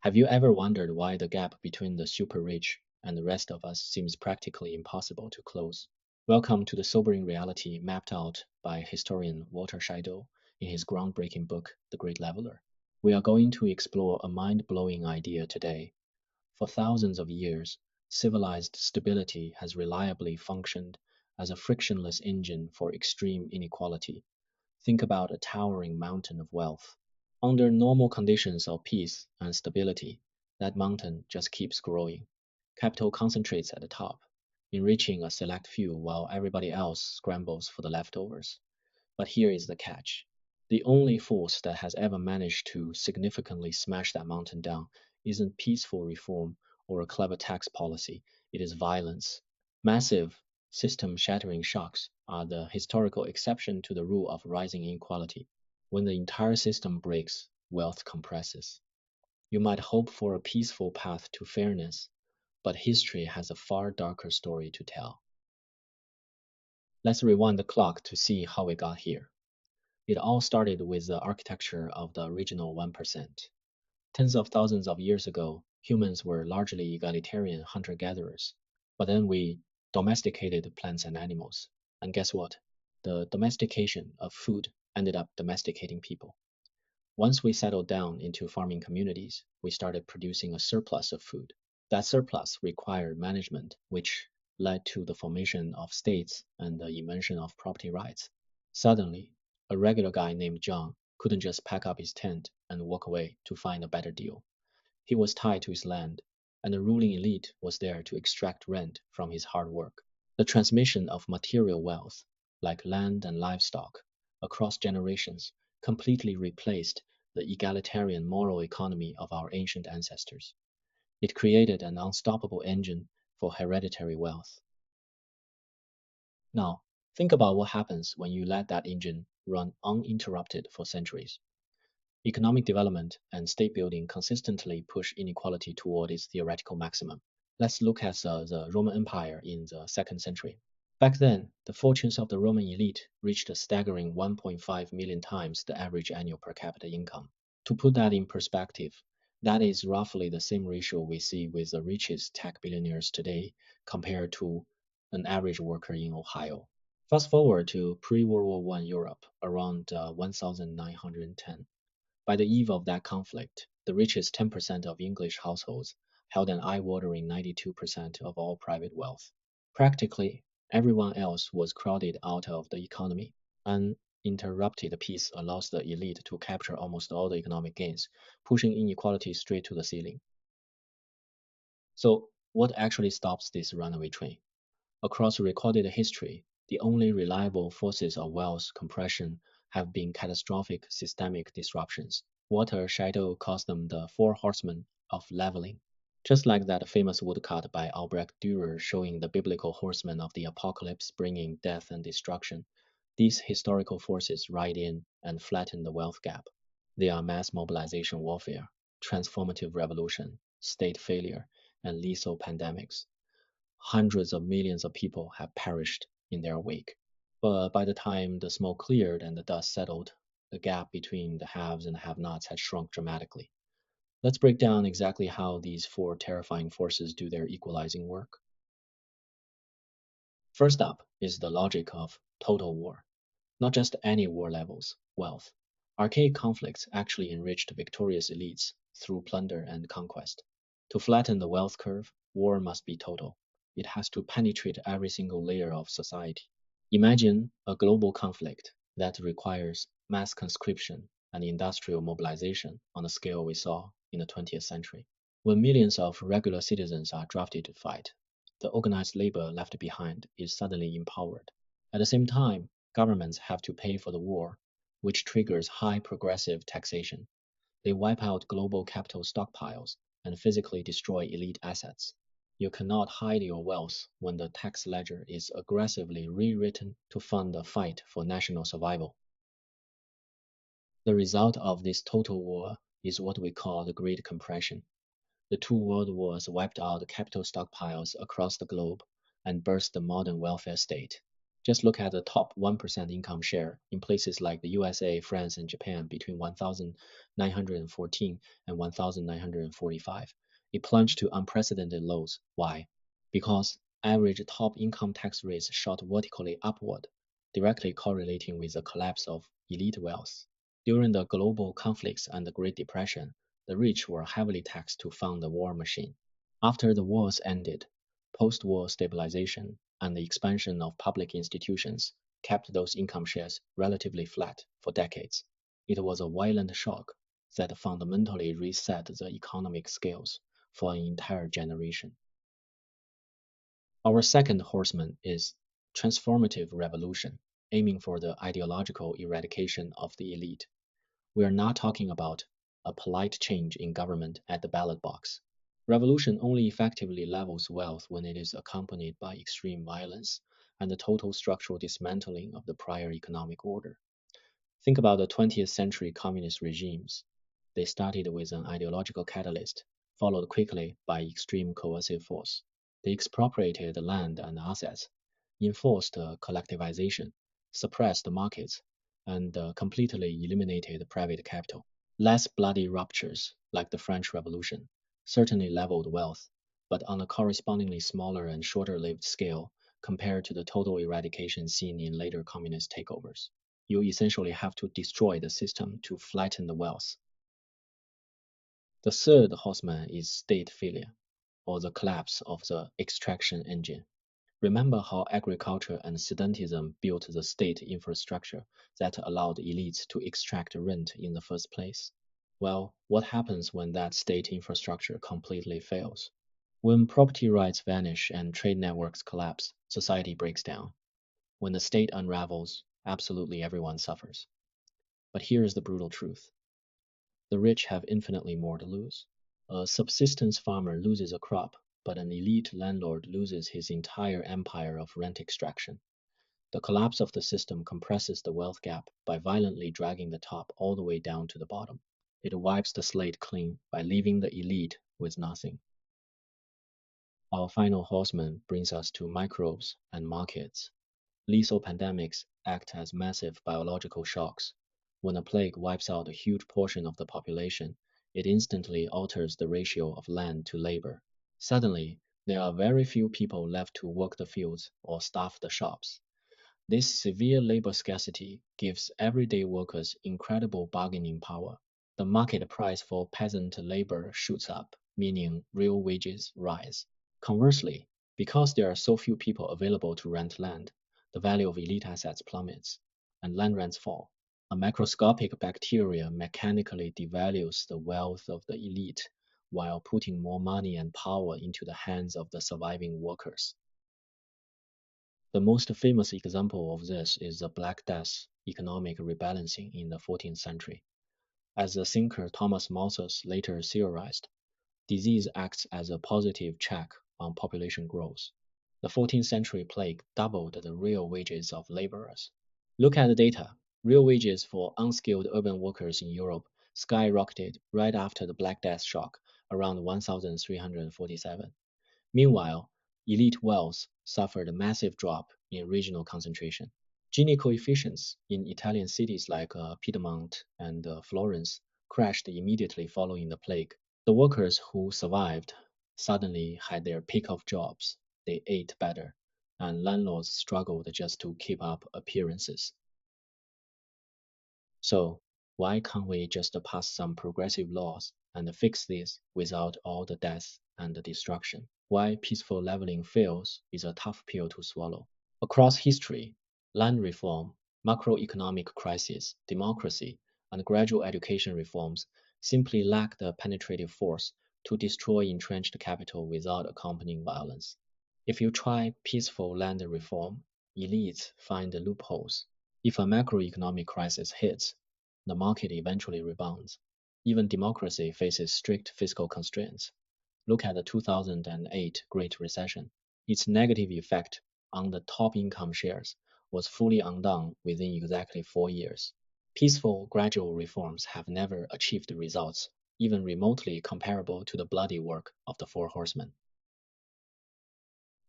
Have you ever wondered why the gap between the super rich and the rest of us seems practically impossible to close? Welcome to the sobering reality mapped out by historian Walter Scheidel in his groundbreaking book, The Great Leveler. We are going to explore a mind blowing idea today. For thousands of years, civilized stability has reliably functioned as a frictionless engine for extreme inequality. Think about a towering mountain of wealth. Under normal conditions of peace and stability, that mountain just keeps growing. Capital concentrates at the top, enriching a select few while everybody else scrambles for the leftovers. But here is the catch. The only force that has ever managed to significantly smash that mountain down isn't peaceful reform or a clever tax policy, it is violence. Massive, system shattering shocks are the historical exception to the rule of rising inequality. When the entire system breaks, wealth compresses. You might hope for a peaceful path to fairness, but history has a far darker story to tell. Let's rewind the clock to see how we got here. It all started with the architecture of the original 1%. Tens of thousands of years ago, humans were largely egalitarian hunter gatherers. But then we domesticated plants and animals. And guess what? The domestication of food ended up domesticating people. Once we settled down into farming communities, we started producing a surplus of food. That surplus required management, which led to the formation of states and the invention of property rights. Suddenly, a regular guy named John couldn't just pack up his tent and walk away to find a better deal. He was tied to his land, and the ruling elite was there to extract rent from his hard work. The transmission of material wealth, like land and livestock, across generations completely replaced the egalitarian moral economy of our ancient ancestors. It created an unstoppable engine for hereditary wealth. Now, think about what happens when you let that engine run uninterrupted for centuries. Economic development and state building consistently push inequality toward its theoretical maximum. Let's look at the Roman Empire in the 2nd century. Back then, the fortunes of the Roman elite reached a staggering 1.5 million times the average annual per capita income. To put that in perspective, that is roughly the same ratio we see with the richest tech billionaires today compared to an average worker in Ohio. Fast forward to pre-World War I Europe around 1910. By the eve of that conflict, the richest 10% of English households held an eye-watering 92% of all private wealth. Practically everyone else was crowded out of the economy. Uninterrupted peace allows the elite to capture almost all the economic gains, pushing inequality straight to the ceiling. So, what actually stops this runaway train? Across recorded history, the only reliable forces of wealth compression have been catastrophic systemic disruptions. Walter Scheidel calls them the four horsemen of leveling. Just like that famous woodcut by Albrecht Dürer showing the biblical horsemen of the apocalypse bringing death and destruction, these historical forces ride in and flatten the wealth gap. They are mass mobilization warfare, transformative revolution, state failure, and lethal pandemics. Hundreds of millions of people have perished in their wake. But by the time the smoke cleared and the dust settled, the gap between the haves and have-nots had shrunk dramatically. Let's break down exactly how these four terrifying forces do their equalizing work. First up is the logic of total war. Not just any war levels, wealth. Archaic conflicts actually enriched victorious elites through plunder and conquest. To flatten the wealth curve, war must be total. It has to penetrate every single layer of society. Imagine a global conflict that requires mass conscription and industrial mobilization on the scale we saw in the 20th century. When millions of regular citizens are drafted to fight, the organized labor left behind is suddenly empowered. At the same time, governments have to pay for the war, which triggers high progressive taxation. They wipe out global capital stockpiles and physically destroy elite assets. You cannot hide your wealth when the tax ledger is aggressively rewritten to fund the fight for national survival. The result of this total war is what we call the Great Compression. The two world wars wiped out capital stockpiles across the globe and birthed the modern welfare state. Just look at the top 1% income share in places like the USA, France, and Japan between 1914 and 1945. It plunged to unprecedented lows. Why? Because average top income tax rates shot vertically upward, directly correlating with the collapse of elite wealth. During the global conflicts and the Great Depression, the rich were heavily taxed to fund the war machine. After the wars ended, post-war stabilization and the expansion of public institutions kept those income shares relatively flat for decades. It was a violent shock that fundamentally reset the economic scales for an entire generation. Our second horseman is Transformative Revolution, aiming for the ideological eradication of the elite. We are not talking about a polite change in government at the ballot box. Revolution only effectively levels wealth when it is accompanied by extreme violence and the total structural dismantling of the prior economic order. Think about the 20th century communist regimes. They started with an ideological catalyst, followed quickly by extreme coercive force. They expropriated land and assets, enforced collectivization, suppressed markets, and completely eliminated private capital. Less bloody ruptures, like the French Revolution, certainly leveled wealth, but on a correspondingly smaller and shorter lived scale compared to the total eradication seen in later communist takeovers. You essentially have to destroy the system to flatten the wealth. The third horseman is state failure, or the collapse of the extraction engine. Remember how agriculture and sedentism built the state infrastructure that allowed elites to extract rent in the first place? Well, what happens when that state infrastructure completely fails? When property rights vanish and trade networks collapse, society breaks down. When the state unravels, absolutely everyone suffers. But here's the brutal truth. The rich have infinitely more to lose. A subsistence farmer loses a crop, but an elite landlord loses his entire empire of rent extraction. The collapse of the system compresses the wealth gap by violently dragging the top all the way down to the bottom. It wipes the slate clean by leaving the elite with nothing. Our final horseman brings us to microbes and markets. Lethal pandemics act as massive biological shocks. When a plague wipes out a huge portion of the population, it instantly alters the ratio of land to labor. Suddenly, there are very few people left to work the fields or staff the shops. This severe labor scarcity gives everyday workers incredible bargaining power. The market price for peasant labor shoots up, meaning real wages rise. Conversely, because there are so few people available to rent land, the value of elite assets plummets, and land rents fall. A microscopic bacteria mechanically devalues the wealth of the elite while putting more money and power into the hands of the surviving workers. The most famous example of this is the Black Death economic rebalancing in the 14th century. As the thinker Thomas Malthus later theorized, disease acts as a positive check on population growth. The 14th century plague doubled the real wages of laborers. Look at the data. Real wages for unskilled urban workers in Europe skyrocketed right after the Black Death shock around 1347. Meanwhile, elite wealth suffered a massive drop in regional concentration. Gini coefficients in Italian cities like Piedmont and Florence crashed immediately following the plague. The workers who survived suddenly had their pick of jobs, they ate better, and landlords struggled just to keep up appearances. So, why can't we just pass some progressive laws and fix this without all the death and the destruction? Why peaceful leveling fails is a tough pill to swallow. Across history, land reform, macroeconomic crisis, democracy, and gradual education reforms simply lack the penetrative force to destroy entrenched capital without accompanying violence. If you try peaceful land reform, elites find loopholes. If a macroeconomic crisis hits, the market eventually rebounds. Even democracy faces strict fiscal constraints. Look at the 2008 Great Recession. Its negative effect on the top income shares was fully undone within exactly 4 years. Peaceful, gradual reforms have never achieved results even remotely comparable to the bloody work of the Four Horsemen.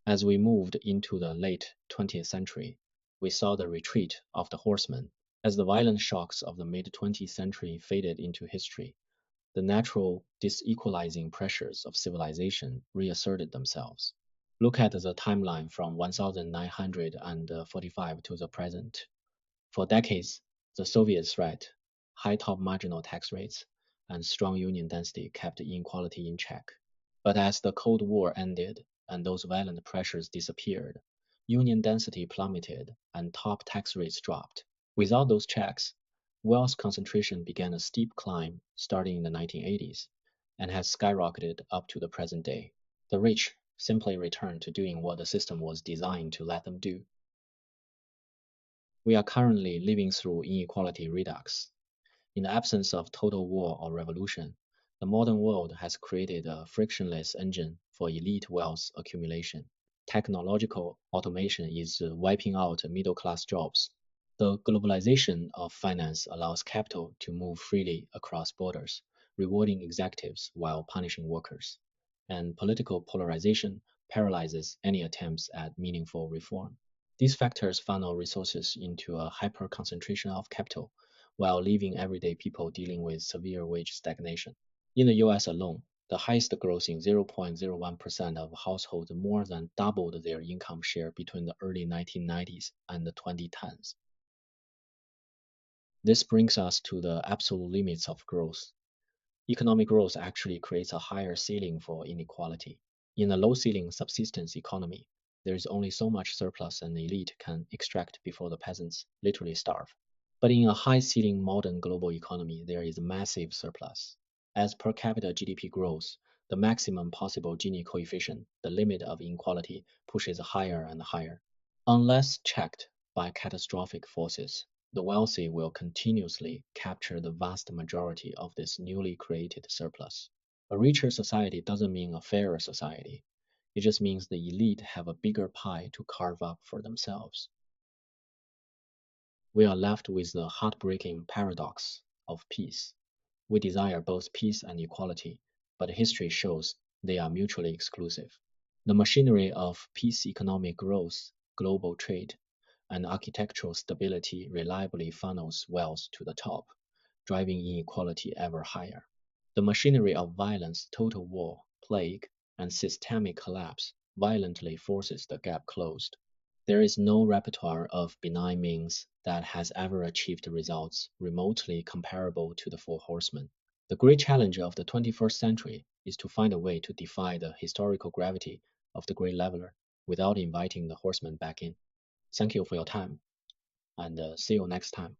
As we moved into the late 20th century, we saw the retreat of the horsemen. As the violent shocks of the mid 20th century faded into history, the natural disequalizing pressures of civilization reasserted themselves. Look at the timeline from 1945 to the present. For decades, the Soviet threat, high top marginal tax rates, and strong union density kept inequality in check. But as the Cold War ended and those violent pressures disappeared, union density plummeted and top tax rates dropped. Without those checks, wealth concentration began a steep climb starting in the 1980s and has skyrocketed up to the present day. The rich simply returned to doing what the system was designed to let them do. We are currently living through inequality redux. In the absence of total war or revolution, the modern world has created a frictionless engine for elite wealth accumulation. Technological automation is wiping out middle class jobs. The globalization of finance allows capital to move freely across borders, rewarding executives while punishing workers. And political polarization paralyzes any attempts at meaningful reform. These factors funnel resources into a hyper concentration of capital while leaving everyday people dealing with severe wage stagnation. In the US alone, the highest grossing 0.01% of households more than doubled their income share between the early 1990s and the 2010s. This brings us to the absolute limits of growth. Economic growth actually creates a higher ceiling for inequality. In a low ceiling subsistence economy, there is only so much surplus an elite can extract before the peasants literally starve. But in a high ceiling modern global economy, there is a massive surplus. As per capita GDP grows, the maximum possible Gini coefficient, the limit of inequality, pushes higher and higher. Unless checked by catastrophic forces, the wealthy will continuously capture the vast majority of this newly created surplus. A richer society doesn't mean a fairer society. It just means the elite have a bigger pie to carve up for themselves. We are left with the heartbreaking paradox of peace. We desire both peace and equality, but history shows they are mutually exclusive. The machinery of peace, economic growth, global trade, and architectural stability reliably funnels wealth to the top, driving inequality ever higher. The machinery of violence, total war, plague, and systemic collapse violently forces the gap closed. There is no repertoire of benign means that has ever achieved results remotely comparable to the Four Horsemen. The great challenge of the 21st century is to find a way to defy the historical gravity of the Great Leveler without inviting the horsemen back in. Thank you for your time, and see you next time.